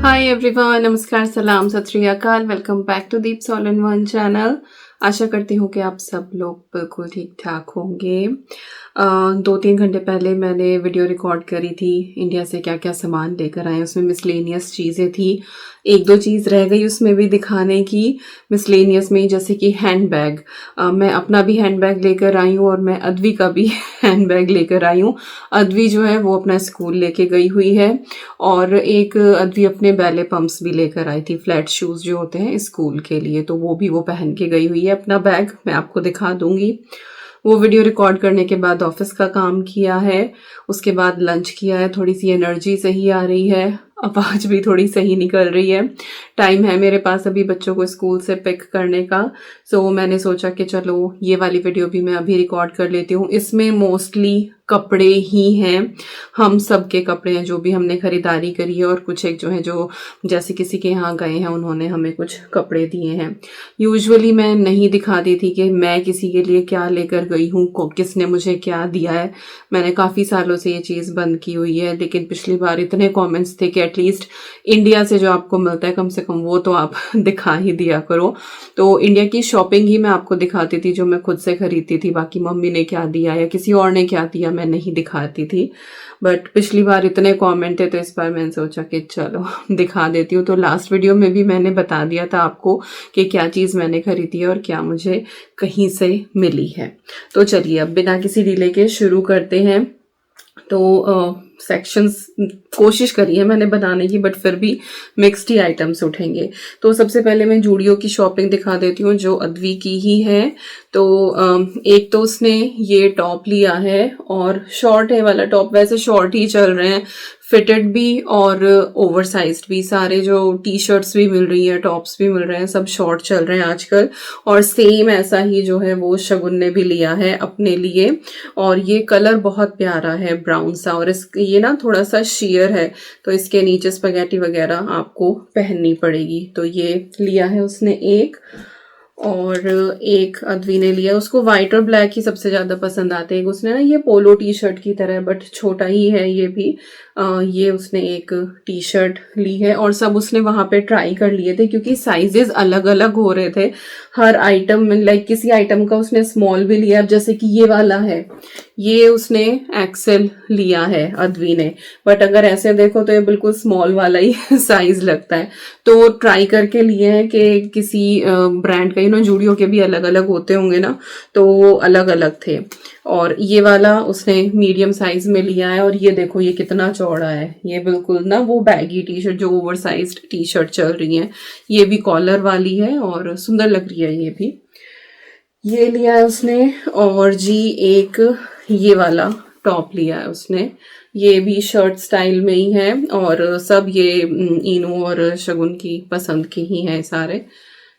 Hi everyone, नमस्कार, सलाम, Sat Shri Akal. Welcome back to Deep's all in one channel. आशा करती हूँ कि आप सब लोग बिल्कुल ठीक ठाक होंगे। 2-3 घंटे पहले मैंने वीडियो रिकॉर्ड करी थी इंडिया से क्या क्या सामान लेकर आए। उसमें मिसलेनियस चीज़ें थी, 1-2 चीज़ रह गई उसमें भी दिखाने की। मिसलेनियस में जैसे कि हैंड बैग, मैं अपना भी हैंड बैग लेकर आई हूँ और मैं अद्वी का भी हैंड बैग लेकर आई हूँ। अद्वी जो है वो अपना स्कूल लेके गई हुई है और एक अद्वी अपने बैले पम्प्स भी लेकर आई थी, फ्लैट शूज़ जो होते हैं स्कूल के लिए, तो वो पहन के गई हुई है। अपना बैग मैं आपको दिखा दूंगी। वो वीडियो रिकॉर्ड करने के बाद ऑफिस का काम किया है, उसके बाद लंच किया है। थोड़ी सी एनर्जी सही आ रही है, आवाज़ भी थोड़ी सही निकल रही है। टाइम है मेरे पास अभी बच्चों को स्कूल से पिक करने का, सो मैंने सोचा कि चलो ये वाली वीडियो भी मैं अभी रिकॉर्ड कर लेती हूँ। इसमें मोस्टली कपड़े ही हैं, हम सब के कपड़े हैं जो भी हमने खरीदारी करी है, और कुछ एक जो है जो जैसे किसी के यहाँ गए हैं उन्होंने हमें कुछ कपड़े दिए हैं। यूजुअली मैं नहीं दिखाती थी कि मैं किसी के लिए क्या लेकर गई हूँ, किसने मुझे क्या दिया है। मैंने काफ़ी सालों से ये चीज़ बंद की हुई है, लेकिन पिछली बार इतने कमेंट्स थे कि एटलीस्ट इंडिया से जो आपको मिलता है कम से कम वो तो आप दिखा ही दिया करो। तो इंडिया की शॉपिंग ही मैं आपको दिखाती थी जो मैं खुद से खरीदती थी, बाकी मम्मी ने क्या दिया या किसी और ने क्या दिया मैं नहीं दिखाती थी। बट पिछली बार इतने कमेंट थे तो इस बार मैंने सोचा कि चलो दिखा देती हूँ। तो लास्ट वीडियो में भी मैंने बता दिया था आपको कि क्या चीज़ मैंने खरीदी है और क्या मुझे कहीं से मिली है। तो चलिए अब बिना किसी डिले के शुरू करते हैं। तो सेक्शंस कोशिश करी है मैंने बनाने की, बट फिर भी मिक्स्ड ही आइटम्स उठेंगे। तो सबसे पहले मैं जूडियो की शॉपिंग दिखा देती हूँ जो अद्वी की ही है। तो एक तो उसने ये टॉप लिया है, और शॉर्ट है वाला टॉप, वैसे शॉर्ट ही चल रहे हैं, फिटेड भी और ओवरसाइज्ड भी। सारे जो टी शर्ट्स भी मिल रही है, टॉप्स भी मिल रहे हैं, सब शॉर्ट चल रहे हैं आजकल। और सेम ऐसा ही जो है वो शगुन ने भी लिया है अपने लिए, और ये कलर बहुत प्यारा है, ब्राउन सा, और ये ना थोड़ा सा शेयर है, तो इसके नीचे स्पगेटी वगैरह आपको पहननी पड़ेगी। तो ये लिया है उसने एक, और एक अद्वी ने लिया। उसको व्हाइट और ब्लैक ही सबसे ज़्यादा पसंद आते हैं। उसने ना ये पोलो टी शर्ट की तरह, बट छोटा ही है ये भी। ये उसने एक टी शर्ट ली है, और सब उसने वहाँ पे ट्राई कर लिए थे क्योंकि साइजेस अलग अलग हो रहे थे हर आइटम में। लाइक किसी आइटम का उसने स्मॉल भी लिया, अब जैसे कि ये वाला है, ये उसने एक्सेल लिया है अद्वी ने, बट अगर ऐसे देखो तो ये बिल्कुल स्मॉल वाला ही साइज लगता है। तो ट्राई करके लिए हैं कि किसी ब्रांड का, जूडियो के भी अलग अलग होते होंगे ना, तो वो अलग अलग थे। और ये वाला उसने मीडियम साइज में लिया है, और ये देखो ये कितना चौड़ा है। ये बिल्कुल ना वो बैगी टी शर्ट जो ओवर साइज टी शर्ट चल रही है, ये भी कॉलर वाली है और सुंदर लग रही है ये भी। ये लिया है उसने, और जी एक ये वाला टॉप लिया है उसने, ये भी शर्ट स्टाइल में ही है, और सब ये इनू और शगुन की पसंद की ही हैं सारे।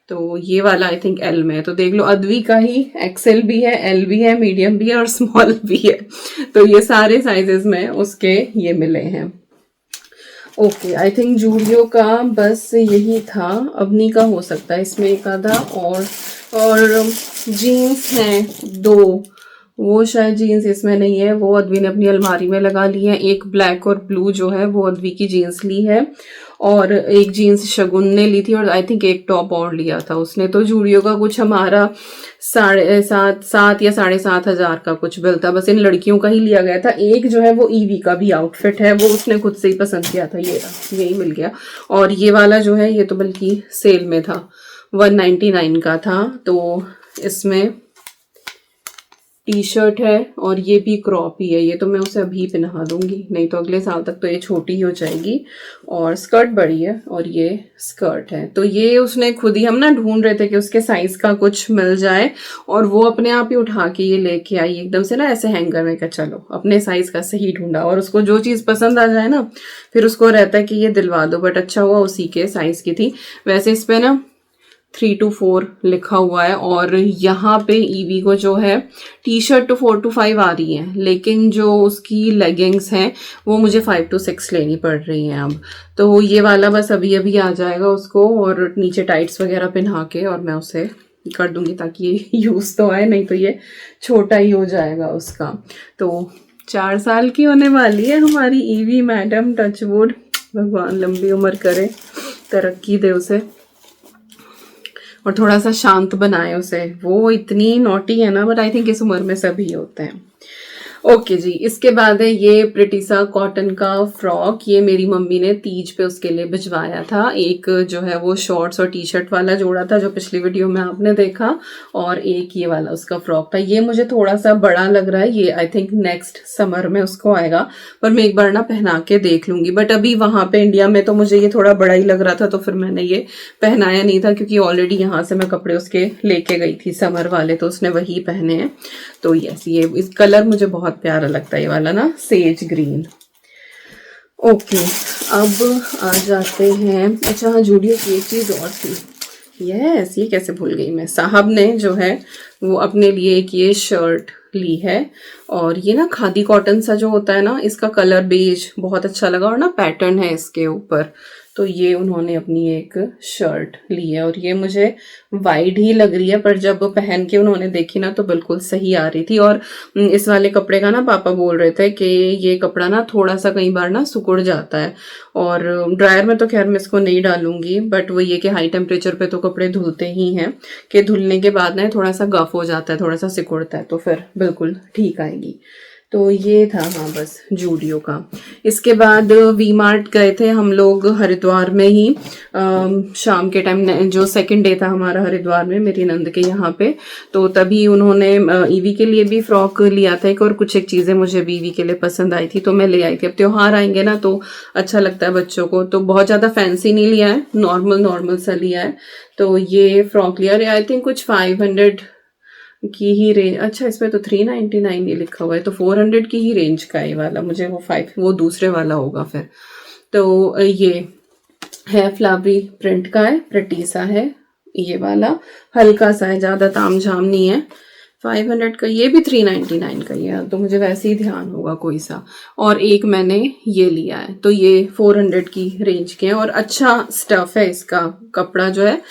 तो ये वाला आई थिंक एल में है, तो देख लो अद्वी का ही एक्सेल भी है, एल भी है, मीडियम भी है और स्मॉल भी है। तो ये सारे साइजेस में उसके ये मिले हैं। ओके, आई थिंक जूडियो का बस यही था। अवनी का हो सकता है इसमें एक आधा, और जीन्स हैं 2, वो शायद जीन्स इसमें नहीं है, वो अद्वी ने अपनी अलमारी में लगा ली है। एक ब्लैक और ब्लू जो है वो अद्वी की जीन्स ली है, और एक जीन्स शगुन ने ली थी, और आई थिंक एक टॉप और लिया था उसने। तो जूडियो का कुछ हमारा 7,500 या 7,500 का कुछ बिल था, बस इन लड़कियों का ही लिया गया था। एक जो है वो ईवी का भी आउटफिट है, वो उसने खुद से ही पसंद किया था, यही मिल गया। और ये वाला जो है ये तो बल्कि सेल में था, 199 का था। तो इसमें टी शर्ट है, और ये भी क्रॉप ही है। ये तो मैं उसे अभी पहना दूंगी, नहीं तो अगले साल तक तो ये छोटी ही हो जाएगी। और स्कर्ट बड़ी है, और ये स्कर्ट है। तो ये उसने खुद ही, हम ना ढूंढ रहे थे कि उसके साइज का कुछ मिल जाए, और वो अपने आप ही उठा के ये लेके आई एकदम से ना ऐसे हैंगर में, का चलो अपने साइज का सही ढूंढा। और उसको जो चीज़ पसंद आ जाए ना, फिर उसको रहता है कि ये दिलवा दो, बट अच्छा हुआ उसी के साइज की थी। वैसे इस पे ना 3 to 4 लिखा हुआ है, और यहाँ पे ईवी को जो है टी शर्ट तो 4 to 5 आ रही है, लेकिन जो उसकी लेगिंग्स हैं वो मुझे 5 to 6 लेनी पड़ रही हैं अब। तो ये वाला बस अभी अभी आ जाएगा उसको, और नीचे टाइट्स वगैरह पहना के और मैं उसे कर दूंगी ताकि ये यूज़ तो आए, नहीं तो ये छोटा ही हो जाएगा उसका। तो 4 साल की होने वाली है हमारी ईवी मैडम, टचवुड। भगवान लंबी उम्र करे, तरक्की दे उसे और थोड़ा सा शांत बनाए उसे। वो इतनी नॉटी है ना, बट आई थिंक इस उम्र में सभी होते हैं। ओके जी, इसके बाद है ये प्रिटिसा कॉटन का फ्रॉक। ये मेरी मम्मी ने तीज पे उसके लिए भिजवाया था। एक जो है वो शॉर्ट्स और टी शर्ट वाला जोड़ा था जो पिछली वीडियो में आपने देखा, और एक ये वाला उसका फ्रॉक था। ये मुझे थोड़ा सा बड़ा लग रहा है, ये आई थिंक नेक्स्ट समर में उसको आएगा, पर मैं एक बार ना पहना के देख लूंगी। बट अभी वहां पे इंडिया में तो मुझे ये थोड़ा बड़ा ही लग रहा था, तो फिर मैंने ये पहनाया नहीं था, क्योंकि ऑलरेडी यहाँ से मैं कपड़े उसके लेके गई थी समर वाले, तो उसने वही पहने हैं। तो यस, ये इस कलर मुझे बहुत प्यारा लगता है, ये वाला ना सेज ग्रीन। ओके, अब आ जाते हैं, अच्छा हाँ, जूडियो की एक चीज और थी। यस, ये कैसे भूल गई मैं। साहब ने जो है वो अपने लिए एक ये शर्ट ली है, और ये ना खादी कॉटन सा जो होता है ना, इसका कलर बेज बहुत अच्छा लगा, और ना पैटर्न है इसके ऊपर। तो ये उन्होंने अपनी एक शर्ट ली है, और ये मुझे वाइड ही लग रही है, पर जब पहन के उन्होंने देखी ना तो बिल्कुल सही आ रही थी। और इस वाले कपड़े का ना पापा बोल रहे थे कि ये कपड़ा ना थोड़ा सा कई बार ना सिकुड़ जाता है, और ड्रायर में तो खैर मैं इसको नहीं डालूंगी, बट वो ये कि हाई टेम्परेचर पे तो कपड़े धुलते ही हैं, कि धुलने के बाद ना थोड़ा सा गफ हो जाता है, थोड़ा सा सिकुड़ता है, तो फिर बिल्कुल ठीक आएगी। तो ये था हाँ बस जूडियो का। इसके बाद वी मार्ट गए थे हम लोग हरिद्वार में ही, शाम के टाइम, जो सेकंड डे था हमारा हरिद्वार में मेरी नंद के यहाँ पे। तो तभी उन्होंने ईवी के लिए भी फ्रॉक लिया था एक, और कुछ एक चीज़ें मुझे भी ईवी के लिए पसंद आई थी, तो मैं ले आई थी। अब त्योहार आएंगे ना तो अच्छा लगता है बच्चों को, तो बहुत ज़्यादा फैंसी नहीं लिया है, नॉर्मल सा लिया है। तो ये फ्रॉक लिया, आई थिंक कुछ 500 की ही रेंज, अच्छा इसमें तो 399 ये लिखा हुआ है, तो 400 की ही रेंज का ये वाला मुझे, वो दूसरे वाला होगा फिर। तो ये है फ्लावरी प्रिंट का है, प्रिटिसा है ये वाला, हल्का सा है, ज़्यादा तामझाम नहीं है। 500 का, ये भी 399 का ही है, तो मुझे वैसे ही ध्यान होगा कोई सा। और एक मैंने ये लिया है, तो ये 400 की रेंज के हैं, और अच्छा स्टफ है इसका, कपड़ा जो है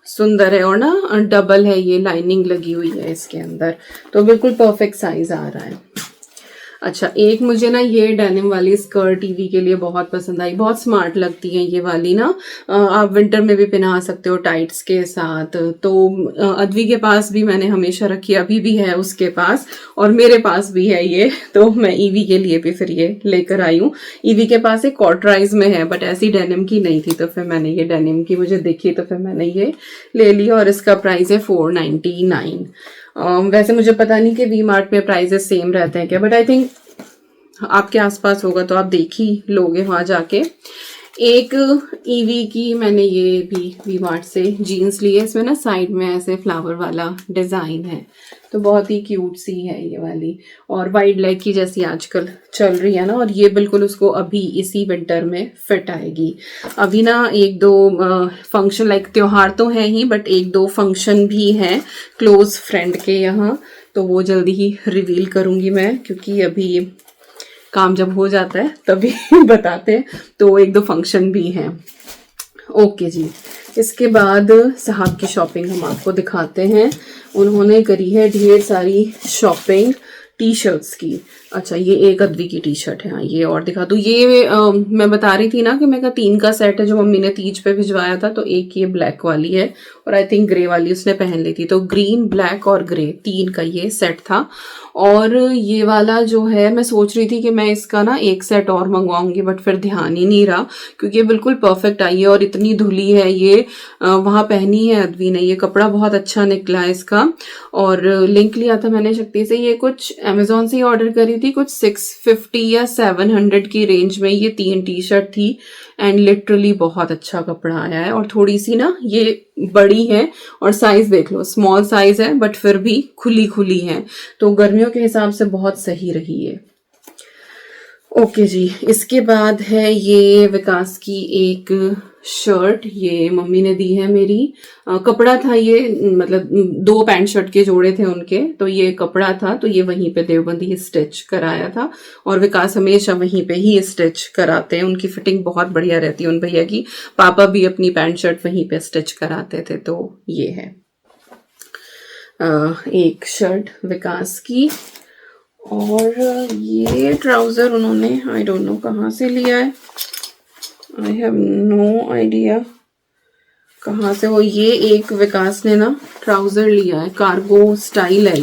सुंदर है, और ना डबल है, ये लाइनिंग लगी हुई है इसके अंदर, तो बिल्कुल परफेक्ट साइज आ रहा है। अच्छा, एक मुझे ना ये डेनिम वाली स्कर्ट टीवी के लिए बहुत पसंद आई, बहुत स्मार्ट लगती है ये वाली ना, आप विंटर में भी पहना सकते हो टाइट्स के साथ। तो अद्वी के पास भी मैंने हमेशा रखी, अभी भी है उसके पास, और मेरे पास भी है ये, तो मैं ईवी के लिए भी फिर ये लेकर आई हूँ। ईवी के पास एक कॉटराइज में है, बट ऐसी डेनिम की नहीं थी, तो फिर मैंने ये डेनिम की मुझे देखी, तो फिर मैंने ये ले ली, और इसका प्राइस है 499। वैसे मुझे पता नहीं कि वी मार्ट में प्राइजेस सेम रहते हैं क्या, बट आई थिंक आपके आसपास होगा तो आप देख ही लोगे वहां जाके। एक ईवी की मैंने ये भी वी मार्ट से जीन्स ली है, इसमें ना साइड में ऐसे फ्लावर वाला डिजाइन है, तो बहुत ही क्यूट सी है ये वाली, और वाइड लेग की जैसी आजकल चल रही है ना, और ये बिल्कुल उसको अभी इसी विंटर में फिट आएगी। अभी ना एक दो फंक्शन, लाइक त्योहार तो है ही, बट एक दो फंक्शन भी हैं क्लोज फ्रेंड के यहाँ, तो वो जल्दी ही रिवील करूंगी मैं, क्योंकि अभी काम जब हो जाता है तभी बताते हैं, तो एक दो फंक्शन भी हैं। ओके जी, इसके बाद साहब की शॉपिंग हम आपको दिखाते हैं। उन्होंने करी है ढेर सारी शॉपिंग टी शर्ट्स की। अच्छा, ये एक अद्वी की टी शर्ट है, हाँ ये और दिखा दूँ। ये मैं बता रही थी ना कि मैं 3 का सेट है जो मम्मी ने तीज पे भिजवाया था, तो एक ये ब्लैक वाली है, और आई थिंक ग्रे वाली उसने पहन ली थी, तो ग्रीन, ब्लैक और ग्रे 3 का ये सेट था। और ये वाला जो है, मैं सोच रही थी कि मैं इसका ना एक सेट और मंगवाऊंगी, बट फिर ध्यान ही नहीं रहा, क्योंकि ये बिल्कुल परफेक्ट आई है, और इतनी धुली है ये, वहाँ पहनी है अद्वी ने, ये कपड़ा बहुत अच्छा निकला है इसका। और लिंक लिया था मैंने शक्ति से, ये कुछ अमेजोन से ही ऑर्डर करी थी, कुछ 650 या 700 की रेंज में ये 3 टी शर्ट थी, एंड लिटरली बहुत अच्छा कपड़ा आया है। और थोड़ी सी ना ये बड़ी है, और साइज देख लो, स्मॉल साइज है, बट फिर भी खुली खुली है, तो गर्मियों के हिसाब से बहुत सही रही है। ओके जी, इसके बाद है ये विकास की एक शर्ट, ये मम्मी ने दी है मेरी। कपड़ा था ये, मतलब 2 पैंट शर्ट के जोड़े थे उनके, तो ये कपड़ा था, तो ये वहीं पे देवबंदी स्टिच कराया था, और विकास हमेशा वहीं पे ही स्टिच कराते हैं, उनकी फिटिंग बहुत बढ़िया रहती है उन भैया की। पापा भी अपनी पैंट शर्ट वहीं पे स्टिच कराते थे, तो ये है एक शर्ट विकास की। और ये ट्राउजर उन्होंने आई डोंट नो कहाँ से लिया है, आई हैव नो आइडिया कहाँ से वो। ये एक विकास ने ना ट्राउज़र लिया है, कार्गो स्टाइल है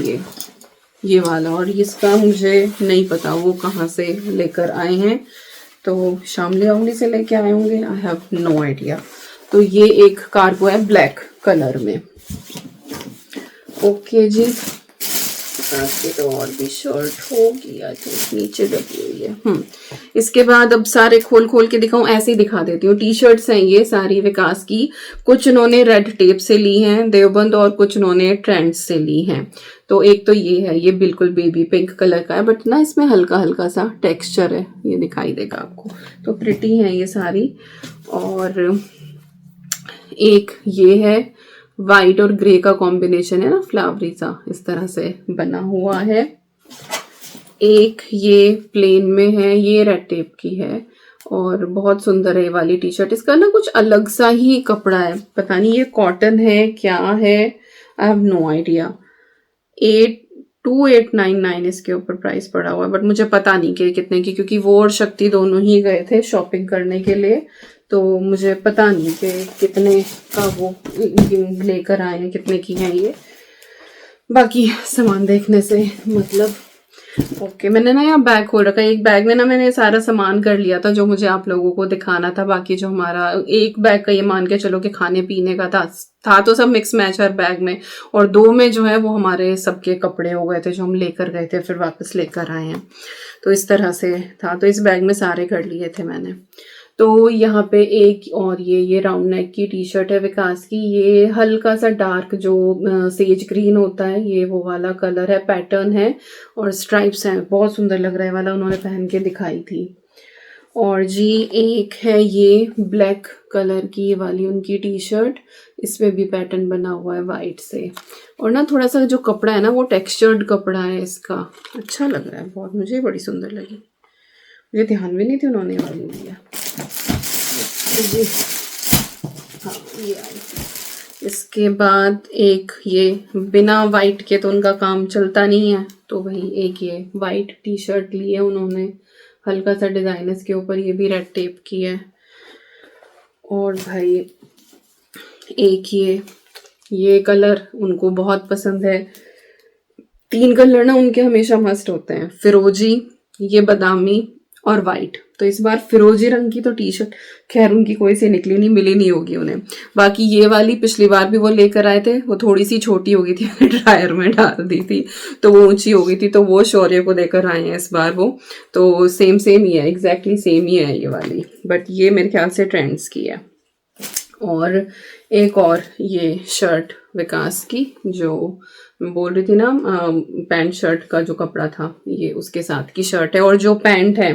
ये वाला, और इसका मुझे नहीं पता वो कहाँ से लेकर आए हैं। तो शामली वामली से लेके आए होंगे, आई हैव नो आइडिया। तो ये एक कार्गो है ब्लैक कलर में। ओके जी, आपकी तो और भी शर्ट होगी, आई थिंक नीचे दबी हुई है। इसके बाद अब सारे खोल खोल के दिखाऊं, ऐसे ही दिखा देती हूँ। टी शर्ट्स हैं ये सारी विकास की, कुछ उन्होंने रेड टेप से ली हैं देवबंद, और कुछ उन्होंने ट्रेंड्स से ली हैं। तो एक तो ये है, ये बिल्कुल बेबी पिंक कलर का है, बट ना इसमें हल्का हल्का सा टेक्सचर है, ये दिखाई देगा आपको। तो प्रिटी है ये सारी। और एक ये है, वाइट और ग्रे का कॉम्बिनेशन है ना, फ्लावरी सा इस तरह से बना हुआ है। एक ये प्लेन में है, ये रेड टेप की है, और बहुत सुंदर है ये वाली टी शर्ट। इसका ना कुछ अलग सा ही कपड़ा है, पता नहीं ये कॉटन है क्या है, आई हैव नो आइडिया। 2899 इसके ऊपर प्राइस पड़ा हुआ है, बट मुझे पता नहीं कि कितने की, क्योंकि वो और शक्ति दोनों ही गए थे शॉपिंग करने के लिए, तो मुझे पता नहीं कि कितने का वो लेकर आए हैं, कितने की हैं ये। बाकी सामान देखने से मतलब। ओके, मैंने ना यहाँ बैग खोल रखा है। एक बैग में ना मैंने सारा सामान कर लिया था जो मुझे आप लोगों को दिखाना था। बाकी जो हमारा एक बैग का ये मान के चलो कि खाने पीने का था तो सब मिक्स मैच हर बैग में, और दो में जो है वो हमारे सबके कपड़े हो गए थे जो हम लेकर गए थे फिर वापस लेकर आए हैं। तो इस तरह से था, तो इस बैग में सारे कर लिए थे मैंने। तो यहाँ पे एक और ये राउंड नेक की टी शर्ट है विकास की। ये हल्का सा डार्क जो सेज ग्रीन होता है, ये वो वाला कलर है, पैटर्न है और स्ट्राइप्स हैं, बहुत सुंदर लग रहा है वाला, उन्होंने पहन के दिखाई थी। और जी एक है ये ब्लैक कलर की वाली उनकी टी शर्ट, इसमें भी पैटर्न बना हुआ है वाइट से, और ना थोड़ा सा जो कपड़ा है ना वो टेक्सचर्ड कपड़ा है इसका, अच्छा लग रहा है बहुत, मुझे बड़ी सुंदर लगी, मुझे ध्यान भी नहीं थी उन्होंने वाली लिया जी। हाँ ये आई। इसके बाद एक ये बिना वाइट के तो उनका काम चलता नहीं है, तो वही एक ये वाइट टी शर्ट ली है उन्होंने, हल्का सा डिज़ाइन इसके ऊपर, ये भी रेड टेप की है। और भाई एक ये कलर उनको बहुत पसंद है, 3 कलर ना उनके हमेशा मस्ट होते हैं, फिरोजी, ये बादामी और वाइट। तो इस बार फिरोजी रंग की तो टी शर्ट खैर उनकी कोई सी निकली नहीं, मिली नहीं होगी उन्हें। बाकी ये वाली पिछली बार भी वो लेकर आए थे, वो थोड़ी सी छोटी हो गई थी, ड्रायर में डाल दी थी तो वो ऊंची हो गई थी, तो वो शौर्य को देकर आए हैं इस बार वो। तो सेम ही है, एग्जैक्टली सेम ही है ये वाली, बट ये मेरे ख्याल से ट्रेंड्स की है। और एक और ये शर्ट विकास की जो मैं बोल रही थी ना, पैंट शर्ट का जो कपड़ा था ये उसके साथ की शर्ट है, और जो पैंट है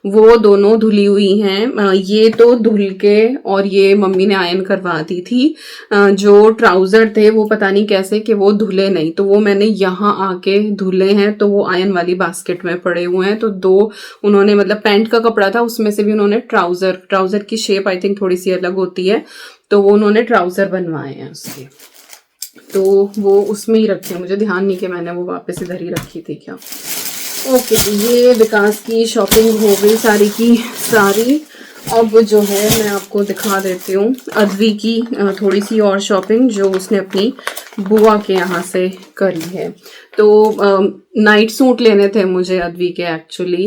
वो दोनों धुली हुई हैं। ये तो धुल के और ये मम्मी ने आयरन करवा दी थी। जो ट्राउजर थे वो पता नहीं कैसे कि वो धुले नहीं, तो वो मैंने यहाँ आके धुले हैं, तो वो आयरन वाली बास्केट में पड़े हुए हैं। तो 2 उन्होंने, मतलब पैंट का कपड़ा था उसमें से भी उन्होंने ट्राउजर की शेप आई थिंक थोड़ी सी अलग होती है, तो वो उन्होंने ट्राउजर बनवाए हैं उसके, तो वो उसमें ही रखे, मुझे ध्यान नहीं कि मैंने वो वापस इधर ही रखी थी क्या। ओके, ये विकास की शॉपिंग हो गई सारी की सारी। अब जो है मैं आपको दिखा देती हूँ अद्वी की थोड़ी सी और शॉपिंग जो उसने अपनी बुआ के यहाँ से करी है। तो नाइट सूट लेने थे मुझे अद्वी के एक्चुअली।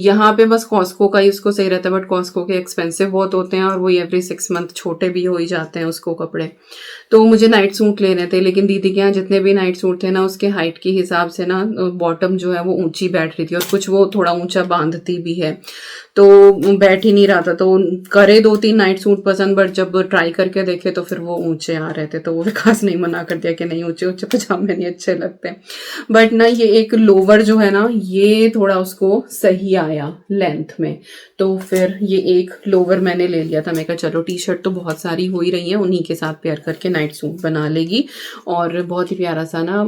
यहाँ पे बस कॉस्को का ही उसको सही रहता है, बट कॉस्को के एक्सपेंसिव बहुत होते हैं और वो एवरी 6 मंथ छोटे भी हो ही जाते हैं उसको कपड़े। तो मुझे नाइट सूट लेने थे, लेकिन दीदी के यहाँ जितने भी नाइट सूट थे ना उसके हाइट के हिसाब से ना बॉटम जो है वो ऊंची बैठ रही थी, और कुछ वो थोड़ा ऊंचा बांधती भी है, तो बैठ ही नहीं रहा था। तो करे 2-3 नाइट सूट पसंद, बट जब ट्राई करके देखे तो फिर वो ऊंचे आ रहे थे, तो वो विकास नहीं मना कर दिया कि नहीं ऊंचे ऊंचे पजामे नहीं अच्छे लगते। बट ना ये एक लोवर जो है ना ये थोड़ा उसको सही आया लेंथ में, तो फिर ये एक लोवर मैंने ले लिया था। मैं कहा चलो टी शर्ट तो बहुत सारी हो ही रही है, उन्हीं के साथ पेयर करके नाइट सूट बना लेगी। और बहुत ही प्यारा सा ना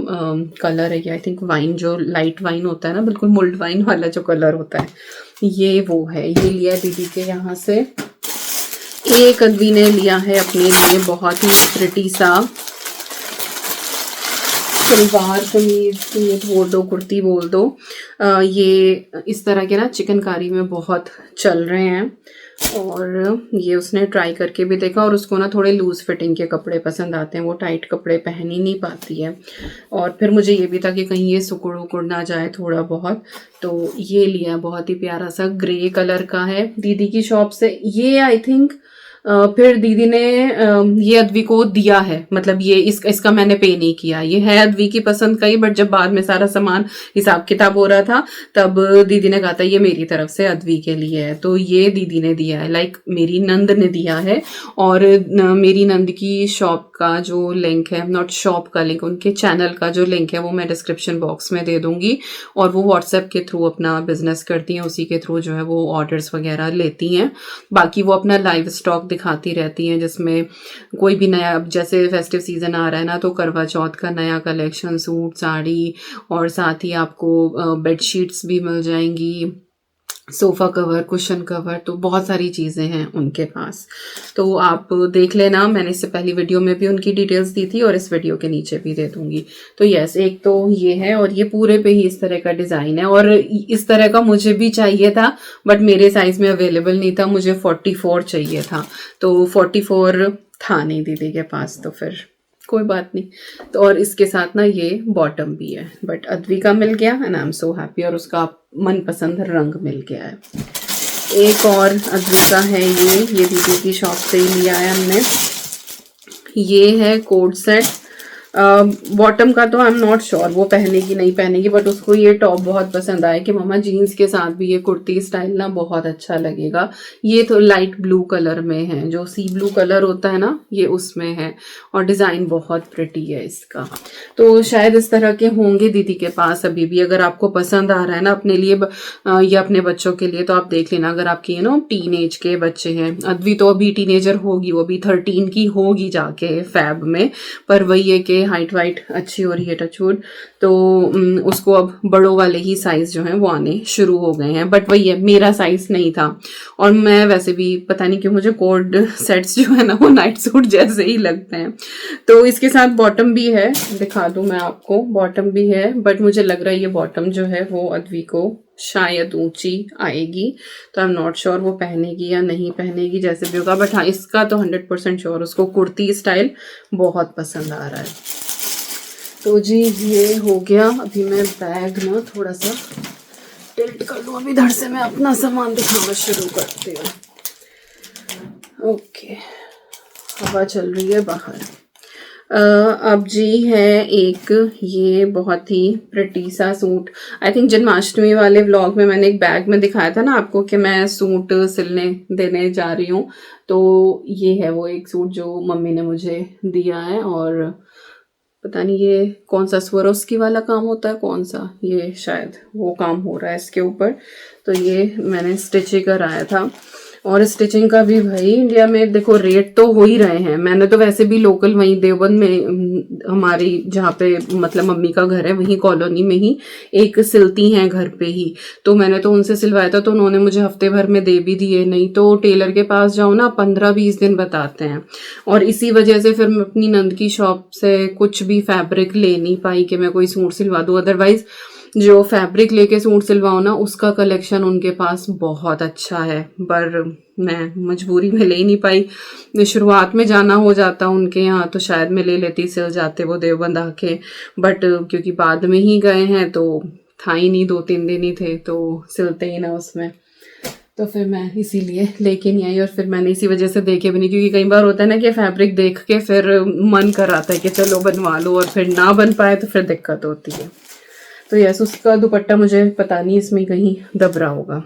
कलर है ये, आई थिंक वाइन, जो लाइट वाइन होता है ना, बिल्कुल मुल्ड वाइन वाला जो कलर होता है, ये वो है। ये लिया दीदी के यहाँ से। एक अद्वी ने लिया है अपने लिए बहुत ही प्रिटी सा सलवार कमीज ये बोल दो, कुर्ती बोल दो, ये इस तरह के ना चिकनकारी में बहुत चल रहे हैं। और ये उसने ट्राई करके भी देखा और उसको ना थोड़े लूज़ फिटिंग के कपड़े पसंद आते हैं, वो टाइट कपड़े पहन ही नहीं पाती है। और फिर मुझे ये भी था कि कहीं ये सिकुड़ उकुड़ ना जाए थोड़ा बहुत, तो ये लिया। बहुत ही प्यारा सा ग्रे कलर का है दीदी की शॉप से। ये आई थिंक फिर दीदी ने ये अद्वी को दिया है, मतलब ये इसका मैंने पे नहीं किया। ये है अद्वी की पसंद का ही, बट जब बाद में सारा सामान हिसाब किताब हो रहा था तब दीदी ने कहा था ये मेरी तरफ से अद्वी के लिए है, तो ये दीदी ने दिया है, लाइक मेरी नंद ने दिया है। और मेरी नंद की शॉप का जो लिंक है, नॉट शॉप का लिंक, उनके चैनल का जो लिंक है वो मैं डिस्क्रिप्शन बॉक्स में दे दूंगी। और वो व्हाट्सएप के थ्रू अपना बिजनेस करती हैं, उसी के थ्रू जो है वो ऑर्डर्स वगैरह लेती हैं। बाकी वो अपना लाइव स्टॉक दिखाती रहती हैं, जिसमें कोई भी नया, अब जैसे फेस्टिव सीजन आ रहा है ना, तो करवा चौथ का नया कलेक्शन, सूट साड़ी, और साथ ही आपको बेडशीट्स भी मिल जाएंगी, सोफ़ा कवर, कुशन कवर, तो बहुत सारी चीज़ें हैं उनके पास। तो आप देख लेना, मैंने इससे पहली वीडियो में भी उनकी डिटेल्स दी थी और इस वीडियो के नीचे भी दे दूंगी। तो यस, एक तो ये है, और ये पूरे पे ही इस तरह का डिज़ाइन है, और इस तरह का मुझे भी चाहिए था बट मेरे साइज़ में अवेलेबल नहीं था, मुझे 44 चाहिए था, तो 44 था नहीं दीदी के पास, तो फिर कोई बात नहीं। तो और इसके साथ ना ये बॉटम भी है, बट अद्वी का मिल गया and I am so happy, और उसका मनपसंद रंग मिल गया है। एक और अद्वी का है ये दीदी की शॉप से ही लिया है हमने। ये है कोड सेट। बॉटम का तो आई एम नॉट श्योर वो पहनेगी नहीं पहनेगी, बट उसको ये टॉप बहुत पसंद आया कि मम्मा जीन्स के साथ भी ये कुर्ती स्टाइल ना बहुत अच्छा लगेगा। ये तो लाइट ब्लू कलर में है, जो सी ब्लू कलर होता है ना, ये उसमें है, और डिज़ाइन बहुत प्रिटी है इसका। तो शायद इस तरह के होंगे दीदी के पास अभी भी। अगर आपको पसंद आ रहा है ना अपने लिए या अपने बच्चों के लिए, तो आप देख लेना। अगर आपकी टीन एज के बच्चे हैं, अद्वी तो अभी टीनेजर होगी, वो अभी 13 की होगी जाके फैब में, पर वही है कि हाइट वाइट अच्छी हो रही है टचवुड, तो उसको अब बड़ों वाले ही साइज जो हैं वो आने शुरू हो गए हैं। बट वही है, मेरा साइज नहीं था, और मैं वैसे भी पता नहीं क्यों मुझे कोड सेट्स जो है ना वो नाइट सूट जैसे ही लगते हैं। तो इसके साथ बॉटम भी है, दिखा दूं मैं आपको, बॉटम भी है, बट मुझे लग रहा है ये बॉटम जो है वो अद्वी को शायद ऊंची आएगी, तो आई एम नॉट श्योर वो पहनेगी या नहीं पहनेगी, जैसे भी होगा। बट हाँ, इसका तो 100% श्योर उसको कुर्ती स्टाइल बहुत पसंद आ रहा है। तो जी ये हो गया। अभी मैं बैग ना थोड़ा सा टिल्ट कर लूँ, अभी इधर से मैं अपना सामान दिखाना शुरू करती हूँ। ओके, हवा चल रही है बाहर। अब जी है एक ये बहुत ही प्रिटी सा सूट। आई थिंक जन्माष्टमी वाले व्लॉग में मैंने एक बैग में दिखाया था ना आपको कि मैं सूट सिलने देने जा रही हूँ, तो ये है वो एक सूट जो मम्मी ने मुझे दिया है। और पता नहीं ये कौन सा स्वरोस्की वाला काम होता है, कौन सा, ये शायद वो काम हो रहा है इसके ऊपर। तो ये मैंने स्टिच ही कराया था, और स्टिचिंग का भी भाई इंडिया में देखो रेट तो हो ही रहे हैं। मैंने तो वैसे भी लोकल वहीं देवबंद में हमारी जहाँ पे मतलब मम्मी का घर है वहीं कॉलोनी में ही एक सिलती हैं घर पे ही, तो मैंने तो उनसे सिलवाया था, तो उन्होंने मुझे हफ्ते भर में दे भी दिए। नहीं तो टेलर के पास जाओ ना 15-20 दिन बताते हैं, और इसी वजह से फिर मैं अपनी नंद की शॉप से कुछ भी फैब्रिक ले नहीं पाई कि मैं कोई सूट सिलवा दूँ। अदरवाइज जो फैब्रिक लेके सूट सिलवाओ ना उसका कलेक्शन उनके पास बहुत अच्छा है, पर मैं मजबूरी में ले ही नहीं पाई। शुरुआत में जाना हो जाता उनके यहाँ तो शायद मैं ले लेती, सिल जाते वो देवबंद आके, बट क्योंकि बाद में ही गए हैं तो था ही नहीं, 2-3 दिन ही थे, तो सिलते ही ना उसमें, तो फिर मैं इसीलिए लेके नहीं आई। और फिर मैंने इसी वजह से देखे भी नहीं, क्योंकि कई बार होता है ना कि फैब्रिक देख के फिर मन कराता है कि चलो बनवा लो, और फिर ना बन पाए तो फिर दिक्कत होती है। तो यस, उसका दुपट्टा मुझे पता नहीं इसमें कहीं दब रहा होगा।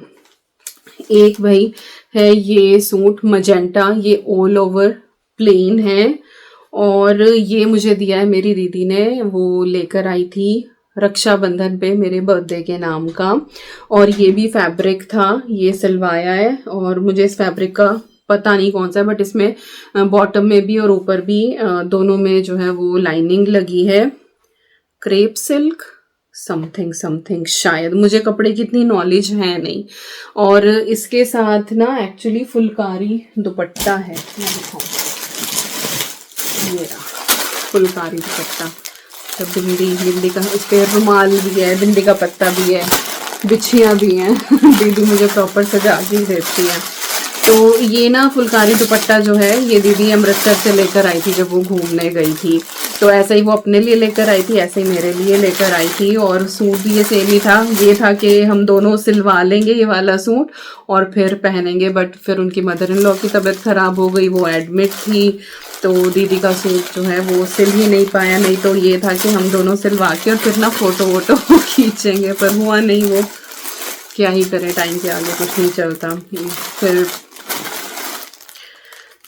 एक भाई है ये सूट मजेंटा, ये ऑल ओवर प्लेन है, और ये मुझे दिया है मेरी दीदी ने, वो लेकर आई थी रक्षाबंधन पे मेरे बर्थडे के नाम का, और ये भी फैब्रिक था, ये सिलवाया है। और मुझे इस फैब्रिक का पता नहीं कौन सा है, बट इसमें बॉटम में भी और ऊपर भी दोनों में जो है वो लाइनिंग लगी है, क्रेप सिल्क समथिंग शायद, मुझे कपड़े की इतनी नॉलेज है नहीं। और इसके साथ ना एक्चुअली फुलकारी दुपट्टा है, मैं दिखाऊं, ये रहा फुलकारी दुपट्टा, तो बिंदी का इस पर रुमाल भी है, बिंदी का पत्ता भी है, बिछियाँ भी हैं। दीदी मुझे प्रॉपर सजा के देती है। तो ये ना फुलकारी दुपट्टा जो है ये दीदी अमृतसर से लेकर आई थी जब वो घूमने गई थी। तो ऐसे ही वो अपने लिए लेकर आई थी, ऐसे ही मेरे लिए लेकर आई थी। और सूट भी ये सेम ही था, ये था कि हम दोनों सिलवा लेंगे ये वाला सूट और फिर पहनेंगे। बट फिर उनकी मदर इन लॉ की तबीयत ख़राब हो गई, वो एडमिट थी, तो दीदी का सूट जो है वो सिल ही नहीं पाया। नहीं तो ये था कि हम दोनों सिलवा के और फिर ना फ़ोटो वोटो खींचेंगे, पर हुआ नहीं वो। क्या ही करें, टाइम के आगे कुछ नहीं चलता। फिर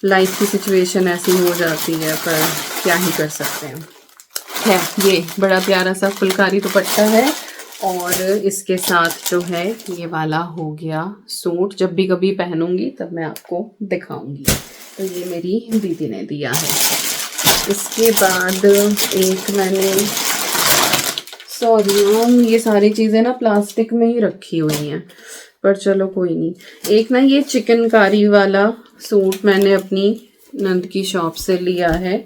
लाइफ की सिचुएशन ऐसी हो जाती है, पर क्या ही कर सकते हैं। है ये बड़ा प्यारा सा फुलकारी दुपट्टा है और इसके साथ जो है ये वाला हो गया सूट। जब भी कभी पहनूंगी तब मैं आपको दिखाऊंगी। तो ये मेरी दीदी ने दिया है। इसके बाद एक मैंने, सॉरी ये सारी चीज़ें ना प्लास्टिक में ही रखी हुई हैं, पर चलो कोई नहीं। एक ना ये चिकनकारी वाला सूट मैंने अपनी नंद की शॉप से लिया है।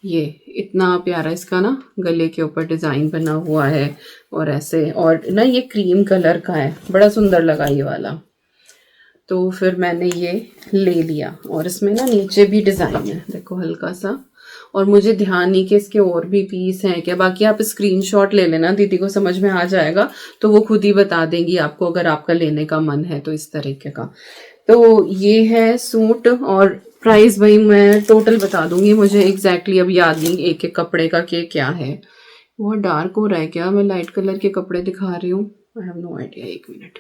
ये इतना प्यारा, इसका ना गले के ऊपर डिज़ाइन बना हुआ है और ऐसे, और ना ये क्रीम कलर का है, बड़ा सुंदर लगा ये वाला। तो फिर मैंने ये ले लिया और इसमें ना नीचे भी डिज़ाइन है, देखो हल्का सा। और मुझे ध्यान नहीं कि इसके और भी पीस हैं क्या। बाकी आप स्क्रीनशॉट ले लेना, दीदी को समझ में आ जाएगा तो वो खुद ही बता देंगी आपको अगर आपका लेने का मन है तो, इस तरीके का। तो ये है सूट और प्राइस भाई मैं टोटल बता दूंगी, मुझे एग्जैक्टली अब याद नहीं एक एक कपड़े का कि क्या है। बहुत डार्क हो रहा है क्या, मैं लाइट कलर के कपड़े दिखा रही हूँ, आई हैव नो आइडिया। एक मिनट।